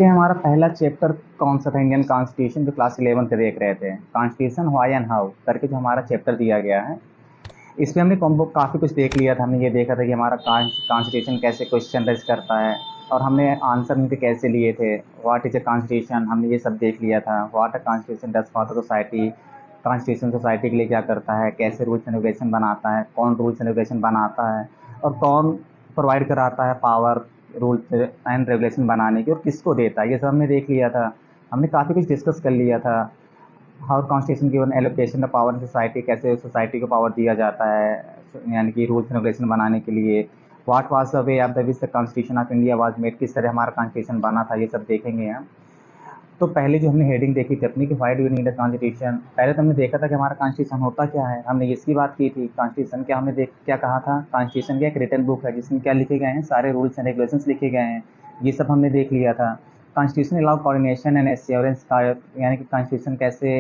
देखिए हमारा पहला चैप्टर कौन सा था, इंडियन कॉन्स्टिट्यूशन, जो क्लास 11 के देख रहे थे। कॉन्स्टिट्यूशन व्हाई एंड हाउ करके जो हमारा चैप्टर दिया गया है, इसमें हमने कॉम्बो काफ़ी कुछ देख लिया था। हमने ये देखा था कि हमारा कॉन्स्टिट्यूशन कैसे क्वेश्चन रेज करता है, और हमने आंसर उनके कैसे लिए थे। व्हाट इज ए कॉन्स्टिट्यूशन, हमने ये सब देख लिया था। What a constitution does for the society, constitution society के लिए क्या करता है, कैसे रूल्स एंड रेगुलेशन बनाता है, कौन रूल्स एंड रेगुलेशन बनाता है, और कौन प्रोवाइड कराता है पावर रूल्स एंड रेगुलेशन बनाने की, और किसको देता है। ये सब हमने देख लिया था। हमने काफ़ी कुछ डिस्कस कर लिया था। How constitution given allocation of power in society, कैसे सोसाइटी को पावर दिया जाता है, यानी कि रूल्स रेगुलेशन बनाने के लिए। What was the way of the which the constitution of India was made, किस तरह हमारा कॉन्स्टिट्यूशन बना था, ये सब देखेंगे हम। तो पहले जो हमने हेडिंग देखी थी अपनी कि why do we need a constitution, पहले तो हमने देखा था कि हमारा कॉन्स्टिट्यूशन होता क्या है। हमने इसकी बात की थी कॉन्स्टिट्यूशन क्या, हमने क्या कहा था, कॉन्स्टिट्यूशन क्या एक रिटन बुक है जिसमें क्या लिखे गए हैं, सारे रूल्स एंड रेगुलेशंस लिखे गए हैं। ये सब हमने देख लिया था। Constitution allow coordination and assurance का, यानी कि कॉन्स्टिट्यूशन कैसे,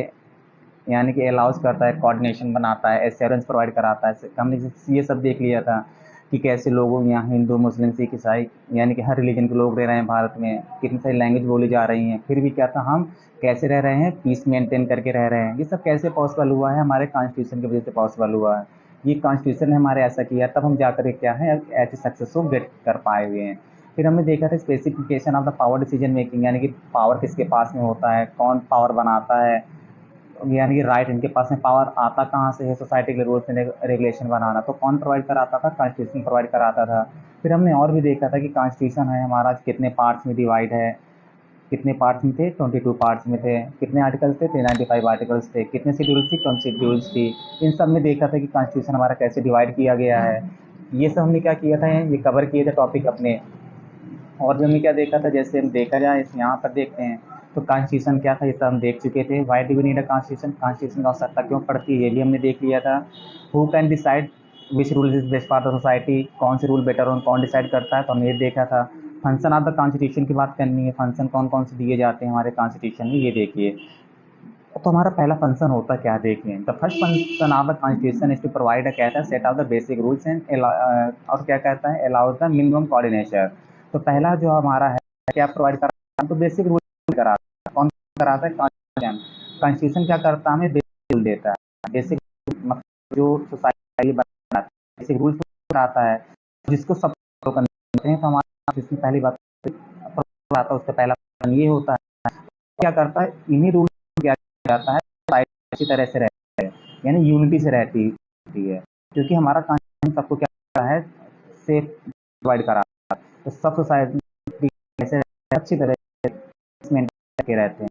यानी कि अलाउज करता है, कोऑर्डिनेशन बनाता है, एश्योरेंस प्रोवाइड कराता है। हमने ये सब देख लिया था कि कैसे लोगों, यहाँ हिंदू मुस्लिम सिख ईसाई, यानी कि हर रिलीजन के लोग रह रहे हैं भारत में, कितनी सारी लैंग्वेज बोली जा रही हैं, फिर भी क्या था, हम कैसे रह रहे हैं, पीस मेंटेन करके रह रहे हैं। ये सब कैसे पॉसिबल हुआ है, हमारे कॉन्स्टिट्यूशन की वजह से पॉसिबल हुआ है। ये कॉन्स्टिट्यूशन ने हमारे ऐसा किया, तब हम जाकर क्या है ऐसे सक्सेस को गेट कर पाए हुए हैं। फिर हमने देखा था specification of the power decision making, यानी कि पावर किसके पास में होता है, कौन पावर बनाता है, यानी कि राइट इनके पास में पावर आता कहाँ से है सोसाइटी के रूल्स एंड रेगुलेशन बनाना। तो कौन प्रोवाइड कराता था, कॉन्स्टिट्यूशन प्रोवाइड कराता था। फिर हमने और भी देखा था कि कॉन्स्टिट्यूशन है हमारा कितने पार्ट्स में डिवाइड है, कितने पार्ट्स में थे, 22 पार्ट्स में थे, कितने आर्टिकल्स थे, 395 आर्टिकल्स थे, कितने शेड्यूल्स थी, कौन शेड्यूल्स थी। इन सब में देखा था कि कॉन्स्टिट्यूशन हमारा कैसे डिवाइड किया गया है। ये सब हमने क्या किया था, ये कवर किए थे टॉपिक अपने। और भी हमने क्या देखा था, जैसे हम देखा जाए इस यहाँ पर देखते हैं तो कॉन्स्टिट्यूशन क्या था, ये सब हम देख चुके थे। Why do we need a constitution, constitution की आवश्यकता क्यों पड़ती है, ये भी हमने देख लिया था। Who can decide which rule is best for the society, कौन से रूल बेटर हो, कौन डिसाइड करता है, तो हमने ये देखा था। फंक्शन ऑफ द कॉन्स्टिट्यूशन की बात करनी है, फंक्शन कौन कौन से दिए जाते हैं हमारे कॉन्स्टिट्यूशन में, ये देखिए। तो हमारा पहला फंक्शन होता क्या देखिए, the first function of the constitution is to provide कहता है set of the basic rules and और क्या कहता है, अलाउज द मिनिमम कोऑर्डिनेशन। तो पहला जो हमारा है क्या प्रोवाइड कराता है, तो बेसिक रूल कराता है। कौन कराता है, कॉन्स्टिट्यूशन। कॉन्स्टिट्यूशन क्या करता है, हमें बेसिक रूल देता है। बेसिक मतलब जो सोसाइटी बनाता है, बेसिक रूल्स कराता है जिसको सब फॉलो करते हैं। तो हमारा इसमें पहली बात आता है, उसका पहला ये होता है क्या करता है, इन्हीं रूल क्या जाता है अच्छी तरह से रहती है, यानी यूनिटी से रहती है। क्योंकि हमारा कॉन्स्टिट्यूशन सबको क्या करता है, सेफ प्रोवाइड कराता है। तो सब सोसाइटी कैसे अच्छी तरह से मेंटेन करके रहते हैं।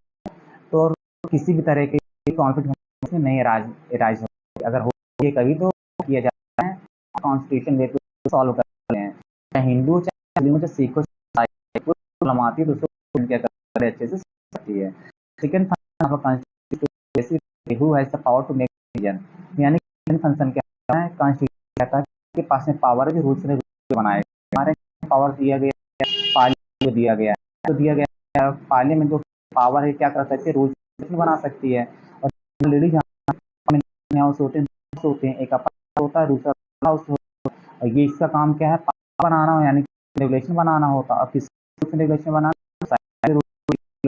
तो और किसी भी तरह के कॉन्फ्लिक्ट नहीं राइज होती, अगर हो कभी तो किया जाता है कॉन्स्टिट्यूशन वे को सॉल्व करते हैं। चाहे हिंदू चाहे मुस्लिम चाहे सिख प्रॉब्लम आती है तो उसको क्या करते हैं, अच्छे से सकती है। Second function of constitution who has the power to make decision, यानी फंक्शन क्या है, कॉन्स्टिट्यूशन कहता है कि पास में पावर है जो रूल्स रेगुलेशन बनाए। हमारे पावर दिया गया है, पार्लियामेंट को दिया गया है, तो दिया गया है पार्लियामेंट को पावर है क्या कर सकती है, रूल्स रेगुलेशन बना सकती है। और लेडीज हाउस होते हैं, एक अपर होता है, दूसरा हाउस होता है। और ये इसका काम क्या है, बनाना हो, यानी रेगुलेशन बनाना होता है। और किस रेगुलेशन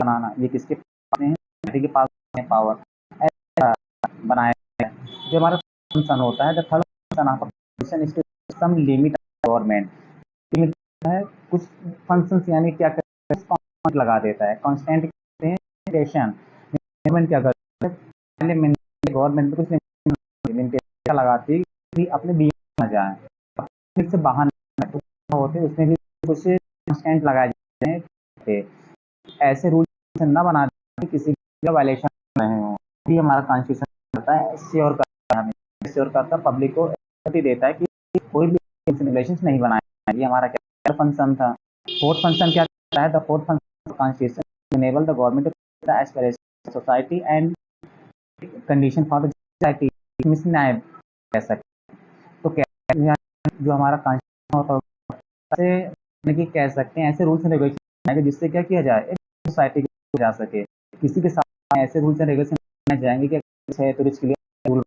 बनाना, ये किसके पास में है, के पास में पावर बनाया है। जो हमारा फंक्शन होता है, the third function of function is to some limit government. Limit है कुछ फंक्शंस, यानी क्या करता है, कांस्टेंट लगा देता है। कांस्टेंट कहते हैं लिमिटेशन। गवर्नमेंट क्या करता है, गवर्नमेंट में कुछ लिमिटेशन लगाती है कि अपने बीच में जाए, से बाहर नहीं होते, उसमें भी कुछ कांस्टेंट लगाए जाते हैं। ऐसे रूल ना बना दे किसी का वायलेशन नहीं हो, भी हमारा कॉन्स्टिट्यूशन करता है, श्योर करता है, हमें श्योर करता है, पब्लिक को देता है कि कोई भी रेगुलेशंस नहीं बनाए। ये हमारा क्या फंक्शन था। फोर्थ फंक्शन क्या करता है, the fourth function of constitution enable the government to aspiration society and condition for the society miss न्याय कह सकते। तो क्या जो हमारा कॉन्स्टिट्यूशन होता है, यानी कि कह सकते हैं ऐसे रूल्स एंड रेगुलेशन जिससे क्या किया जाए, एक सोसाइटी को जा सके। किसी के साथ ऐसे रूल्स एंड रेगुलेशन बनाए जाएंगे कि है तो रिच के लिए रूल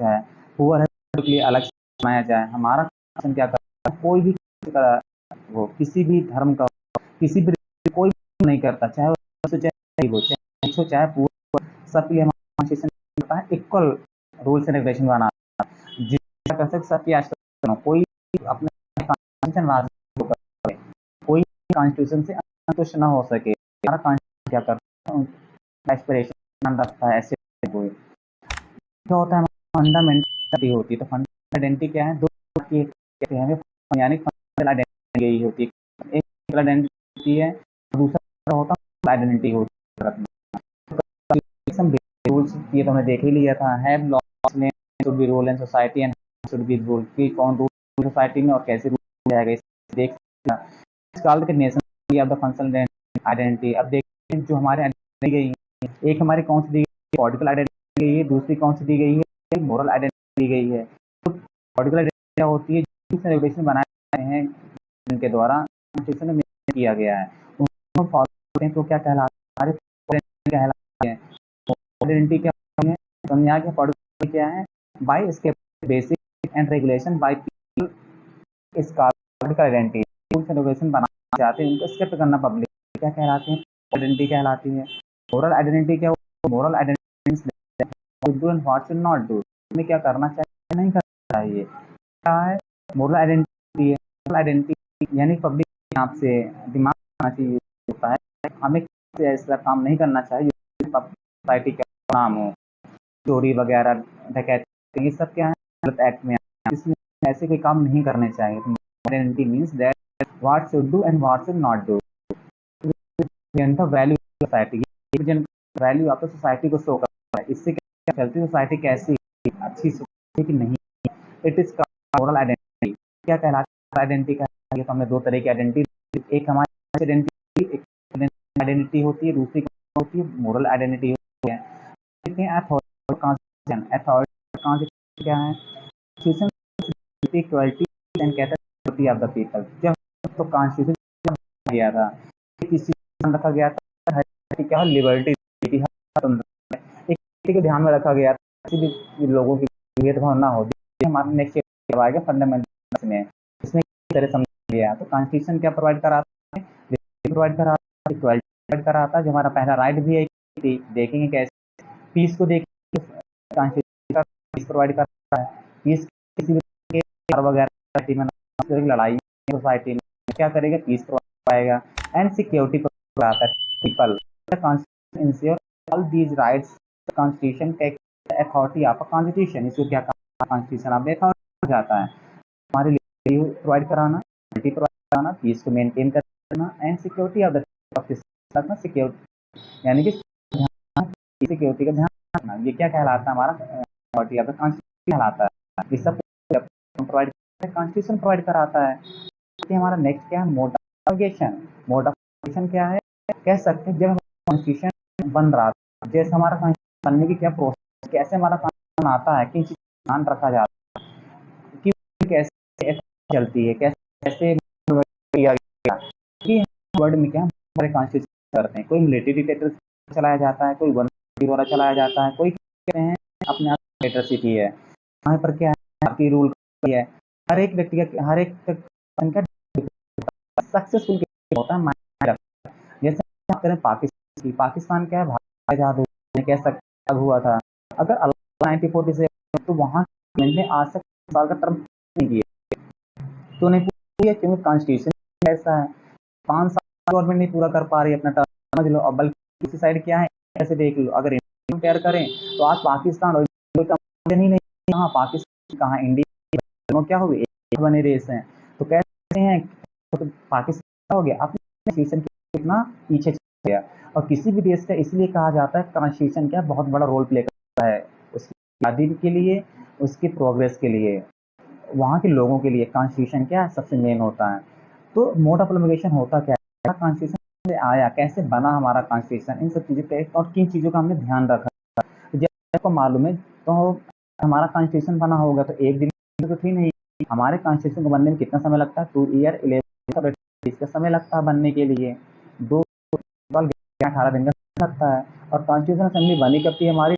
है, पुअर है तो के लिए अलग बनाया जाए। हमारा क्या करता है, कोई भी हो, किसी भी धर्म का, किसी भी कोई नहीं नहीं करता, चाहे वो चाहे वो चाहे चाहे पूरा, सबके लिए हमारा कॉन्स्टिट्यूशन होता है इक्वल रूल्स एंड रेगुलेशन बनाना, जिसका कर सकते सबकी आज कोई अपने कॉन्स्टिट्यूशन राज करे, कोई कॉन्स्टिट्यूशन से संतुष्ट ना हो सके। हमारा कॉन्स्टिट्यूशन क्या करता है, एस्पिरेशन रखता है, ऐसे कोई क्या होता है, फंडामेंटल होती है। तो फंडामेंटल आइडेंटिटी क्या है, दो की कहते हैं यानी फंडामेंटल आइडेंटिटी यही होती है, एक आइडेंटिटी है, दूसरा होता है आइडेंटिटी होती है। रूल्स ये तो हमने देख ही लिया था, हैव लॉस ने should be rule in society and should be rule, कि कौन रूल सोसाइटी में और कैसे रूल जाएगा, देख called the nation of the functional identity. अब देखते हैं जो हमारे आइडेंटिटी गई है, एक हमारी कौन सी दी गई, पॉलिटिकल आइडेंटिटी गई है, दूसरी कौन सी दी गई है, मोरल आइडेंटिटी दी गई है। तो पॉलिटिकल आइडेंटिटी क्या होती है, जिस रेगुलेशन बनाए गए हैं जिनके द्वारा कॉन्स्टिट्यूशन में किया गया है उनको फॉलो करते हैं तो क्या कहलाता है, कहलाते हैं आइडेंटिटी। क्या है, समझ आ गया पॉलिटिकल क्या है, बाय इसके basic and regulation by people इस political identity, rules and regulation बनाना चाहते हैं उनको एक्सेप्ट करना पब्लिक, क्या कहलाते हैं, आइडेंटिटी कहलाती है। मोरल आइडेंटिटी क्या, moral identity do and what should not do, हमें क्या करना चाहिए नहीं करना चाहिए, क्या है मोरल आइडेंटिटी है। मोरल आइडेंटिटी यानी पब्लिक आपसे दिमाग आना चाहिए होता है, हमें ऐसा काम नहीं करना चाहिए सोसाइटी का नाम हो, चोरी वगैरह डकैती, ये सब क्या है गलत एक्ट में, इसमें ऐसे कोई काम नहीं करने चाहिए। Identity means that what should do and what should not do, value society, value आपको सोसाइटी को शो करता है, इससे क्या चलती है सोसाइटी कैसी अच्छी सोसाइटी की नहीं, इट इज मोरल आइडेंटिटी। क्या कहलाता है आइडेंटिटी का, तो हमने दो तरह की आइडेंटिटी, एक हमारी आइडेंटिटी होती है, दूसरी होती है मोरल आइडेंटिटी होती है। अथॉरिटी क्या है, equality and category of the people. जब तो कॉन्स्टिट्यूशन गया था किसी रखा गया था क्या लिबर्टी, एक ध्यान में रखा गया था किसी भी लोगों की भेदभाव ना हो। हमारा नेक्स्ट आएगा फंडामेंटल में, इसमें तरह समझ गया। तो कॉन्स्टिट्यूशन क्या प्रोवाइड कराता है, प्रोवाइड कराता है, इक्वालिटी प्रोवाइड कराता है, जो हमारा पहला राइट भी है, देखेंगे कैसे, पीस को देखिए कॉन्स्टिट्यूशन पीस प्रोवाइड करता है, पीस किसी भी वगैरह में लड़ाई सोसाइटी में क्या करेगा, पीस प्रोवाइड पाएगा, एंड सिक्योरिटी प्रोवाइड आता है people, constitution ensure all these rights, constitution take authority of constitution, इसको क्या कॉन्स्टिट्यूशन आप देखा जाता है हमारे लिए प्रोवाइड कराना, प्रोवाइड कराना, पीस को मेंटेन करना, and security of the security यानी कि सिक्योरिटी का ध्यान रखना, ये क्या कहलाता है, हमारा अथॉरिटी ऑफ द कॉन्स्टिट्यूशन कहलाता है। ये सब प्रोवाइड कॉन्स्टिट्यूशन प्रोवाइड कराता है। हमारा नेक्स्ट क्या है, mode of application. Mode of application क्या है, कह सकते हैं जब कॉन्स्टिट्यूशन बन रहा था, जैसे हमारा कॉन्स्टिट्यूशन बनने की क्या प्रोसेस, कैसे हमारा कॉन्स्टिट्यूशन आता है, किन चीज़ का ध्यान रखा जाता है, कि कैसे चलती है, कैसे किया गया, कि वर्ड में क्या हमारे कॉन्स्टिट्यूशन करते हैं, कोई मिलिट्री डिक्टेटर चलाया जाता है, कोई वन द्वारा चलाया जाता है, कोई कहते हैं अपने आप डिक्टेटरशिप ही है। यहाँ पर क्या है, आपकी रूल है, हर एक व्यक्ति का, हर एक सक्सेसफुल होता है। जैसे करें पाकिस्तान की, पाकिस्तान क्या है, भारत आजाद कह सकते हुआ था, अगर 1947 तो वहाँ ने आज तक साल का टर्म नहीं किया, तो नहीं पूरा, क्योंकि कॉन्स्टिट्यूशन ऐसा है 5 साल गवर्नमेंट नहीं पूरा कर पा रही अपना टर्म, समझ लो। अब बल्कि किसी साइड क्या है, ऐसे देख लो, अगर कंपेयर करें तो आज पाकिस्तान और नहीं, कहाँ पाकिस्तान कहाँ इंडिया, क्या हो गए एक बने देश हैं, तो कहते हैं तो पाकिस्तान हो गया अपने कॉन्स्टिट्यूशन कितना पीछे चल गया। और किसी भी देश का इसलिए कहा जाता है कॉन्स्टिट्यूशन क्या बहुत बड़ा रोल प्ले करता है उसकी आज़ादी के लिए, उसकी प्रोग्रेस के लिए, वहाँ के लोगों के लिए कॉन्स्टिट्यूशन क्या सबसे मेन होता है। तो मोड ऑफ एप्लीकेशन होता क्या है, कॉन्स्टिट्यूशन से आया, कैसे बना हमारा कॉन्स्टिट्यूशन, इन सब चीज़ों का और किन चीज़ों का हमने ध्यान रखा। जब आपको मालूम है तो हमारा कॉन्स्टिट्यूशन बना होगा तो एक दिन तो थी नहीं, हमारे कॉन्स्टिट्यूशन को बनने में कितना समय लगता है, 2 ईयर 11 इसका समय लगता है बनने के लिए, 18 दिन का लगता है। और कॉन्स्टिट्यूशन असेंबली बनी कब थी हमारी,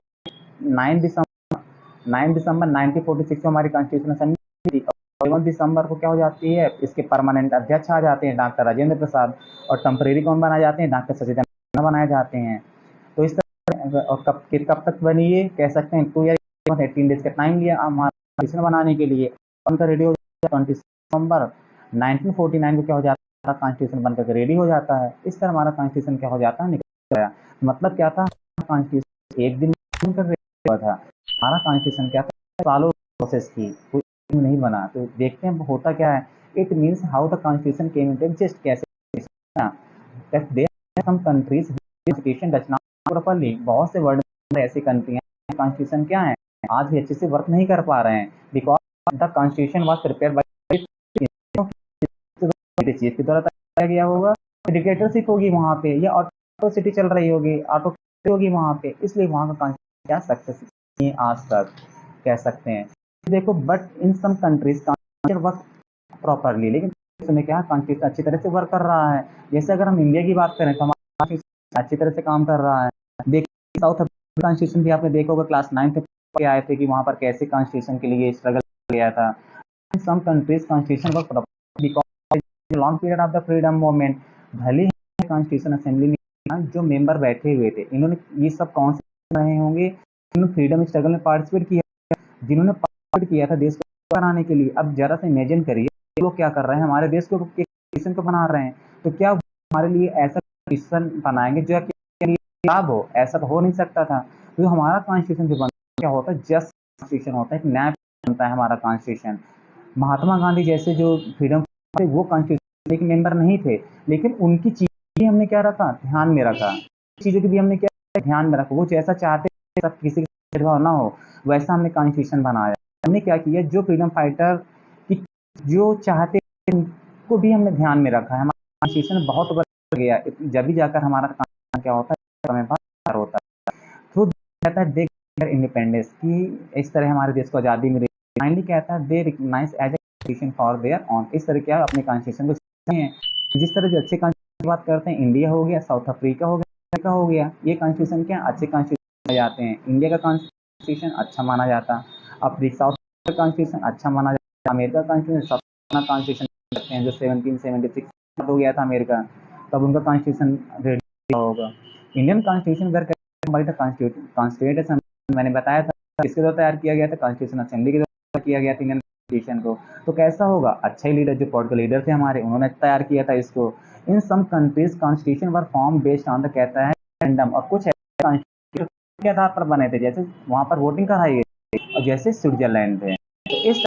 9 दिसंबर 1946 को हमारी कॉन्स्टिट्यूशन असेंबली थी। 11 दिसंबर को क्या हो जाती है, इसके परमानेंट अध्यक्ष आ जाते हैं डॉक्टर राजेंद्र प्रसाद, और टेम्परेरी कौन बनाए जाते हैं, डॉक्टर सचिदानंद बनाए जाते हैं। तो इस तरह और कब तक बनी ये कह सकते हैं 2 या 18 डेज का टाइम लिया हमारा कॉन्स्टिट्यूशन बनाने के लिए। उनका रेडी हो जाता है 20 नवंबर 1949 को क्या हो जाता है, कॉन्स्टिट्यूशन बनकर रेडी हो जाता है। इस तरह हमारा कॉन्स्टिट्यूशन क्या हो जाता है, निकल गया। मतलब क्या था, कॉन्स्टिट्यूशन एक दिन बनकर रेडी हुआ था। हमारा कॉन्स्टिट्यूशन क्या था, सालों प्रोसेस की, कोई दिन नहीं बना। तो देखते हैं होता क्या है। It means how the constitution came into exist, कैसे that there are some countries constitution does not properly। बहुत से वर्ल्ड में ऐसी कंट्री हैं कॉन्स्टिट्यूशन क्या है आज भी अच्छे से वर्क नहीं कर पा रहे हैं, because the constitution was prepared by chief के द्वारा तैयार किया होगा, डिक्टेटरशिप होगी वहाँ पे, या ऑटोसिटी चल रही होगी, ऑटोक्रेसी होगी वहाँ पे, इसलिए वहाँ का कॉन्स्टिट्यूशन क्या सक्सेस नहीं आज तक कह सकते हैं। देखो but in some countries constitution work properly, लेकिन इसमें क्या कॉन्स्टिट्यूशन अच्छी तरह से वर्क कर रहा है। जैसे अगर हम इंडिया की बात करें तो हमारा कॉन्स्टिट्यूशन अच्छी तरह से काम कर रहा है। देखिए साउथ अफ्रीका कॉन्स्टिट्यूशन भी आपने देखा होगा, क्लास 9th में आए थे कि वहाँ पर कैसे कॉन्स्टिट्यूशन के लिए स्ट्रगल किया था। In some countries constitution work properly because long period of the freedom movement. भले ही कॉन्स्टिट्यूशन असेंबली में जो मेंबर बैठे हुए थे, इन्होंने ये सब कौन से रहे होंगे, इन्होंने फ्रीडम स्ट्रगल में पार्टिसिपेट किया, जिन्होंने पार्टिसिपेट किया था देश को बनाने के लिए। अब जरा सा इमेजिन करिए लोग क्या कर रहे हैं, हमारे देश को कॉन्स्टिट्यूशन को बना रहे हैं, तो क्या हमारे लिए ऐसा कॉन्स्टिट्यूशन बनाएंगे जो लाभ हो, ऐसा तो हो नहीं सकता था। तो हमारा कॉन्स्टिट्यूशन जो बनता क्या होता है, जस्ट कॉन्स्टिट्यूशन होता है, एक नया बनता है हमारा कॉन्स्टिट्यूशन। महात्मा गांधी जैसे जो फ्रीडम थे वो कॉन्स्टिट्यूशन के मेंबर नहीं थे, लेकिन उनकी चीजें हमने क्या रखा, ध्यान में रखा, चीजों की भी हमने क्या ध्यान में रखा। वो जैसा चाहते सब किसी का भेदभाव ना हो, वैसा हमने कॉन्स्टिट्यूशन बनाया। हमने क्या किया, जो फ्रीडम फाइटर की जो चाहते उनको भी हमने ध्यान में रखा है। हमारा कॉन्स्टिट्यूशन बहुत बढ़ गया, जब भी जाकर हमारा काम क्या होता है, समय पार होता है। तो कहता है दे इंडिपेंडेंस की, इस तरह हमारे देश को आज़ादी मिली। फाइनली कहता है they recognise as a constitution for their own. इस तरह क्या अपने कॉन्स्टिट्यूशन को हैं, जिस तरह जो अच्छे कॉन्स्टिट्यूशन की बात करते हैं, इंडिया हो गया, साउथ अफ्रीका हो गया, ये कॉन्स्टिट्यूशन क्या अच्छे कॉन्स्टिट्यूशन जाते हैं। इंडिया का कॉन्स्टिट्यूशन अच्छा माना जाता, अफ्रीका साउथ का कॉन्स्टिट्यूशन अच्छा माना जाता, अमेरिका का कॉन्स्टिट्यूशन करते हैं जो 1776 हो गया था अमेरिका, तब उनका कॉन्स्टिट्यूशन रेडी होगा। इंडियन कॉन्स्टिट्यूशन कॉन्स्टिट्यूंट असेंबली मैंने बताया था किसके द्वारा तैयार किया गया था, कॉन्स्टिट्यूशन असेंबली के द्वारा किया गया था इंडियन कॉन्स्टिट्यूशन को। तो कैसा होगा, अच्छा ही लीडर, जो पॉलिटिकल लीडर थे हमारे, उन्होंने तैयार किया था इसको। In some countries constitution were form based on the कहता है रेंडम, और कुछ कॉन्स्टिट्यूशन के आधार पर बने थे, जैसे वहां पर वोटिंग कराई गई और जैसे स्विट्जरलैंड थे। तो इस